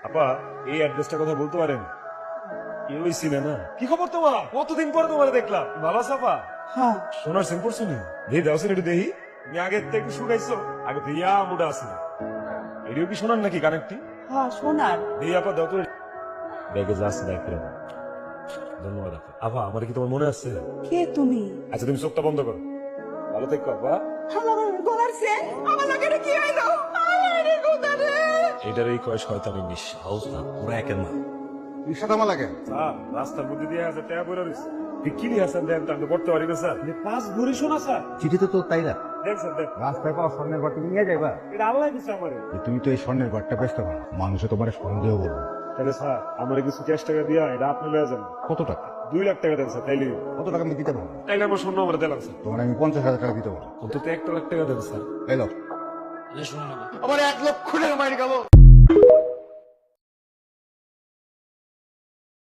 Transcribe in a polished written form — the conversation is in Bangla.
আপা এই অ্যাড্রেসটার কথা বলতে পারেন? কেউ চিনে না। কি খবর তোমার? কতদিন পরে তোমার দেখলাম। ভালো আছো আপা? হ্যাঁ সোনার সিম পড়ছো নি? দেই দাও একটু দেখি। তুমি আগের থেকে একটু শুকাইছো, আগে দিয়া মুডা আছে না। এটিও কি শোনার নাকি কানেক্টি? হ্যাঁ সোনার। দেই আপা দাও তো। ব্যাগে যা আছে দেখ ফেরো। ধন্যবাদ আপা। আপা আমার কি তোমার মনে আছে? কে তুমি? আচ্ছা তুমি চোখটা বন্ধ করো। ভালো থেকো আপা। আমার গলার চেন, আমার লাগে এটা কি হইলো? আমার গোদারে এটারই কয় শয়তানের নিঃশ্বাস না, পুরো একের না। রিক্সা থামা লাগে। স্যার রাস্তার মধ্যে দিয়ে আছে ট্যাব করে রয়েছে। কি হাসান দেন তো আমি করতে পারি না স্যার। পাঁচ ভরি শোনা স্যার। চিঠি তো তোর তাই না, দেখ স্যার দেখ। রাস্তায় পাওয়া স্বর্ণের ঘরটা নিয়ে যাইবা। এটা আল্লাহ দিচ্ছে আমারে। তুমি তো এই স্বর্ণের ঘরটা বেচতে পারো, মানুষে তোমার সন্দেহ করবে। তাহলে স্যার আমার কিছু ক্যাশ টাকা দিয়া এটা আপনি লয়ে যান। কত টাকা? 2 লাখ টাকা দেন স্যার, তাইলে কত টাকা আমি দিতে পারবো? তাইলে আমার স্বর্ণ আমার দিলাম স্যার। তোমার আমি 50,000 টাকা দিতে পারবো। অন্তত 1 লাখ টাকা দেন স্যার। এলো শুনুন আমার 1 লক্ষ টাকা মাইর গেল।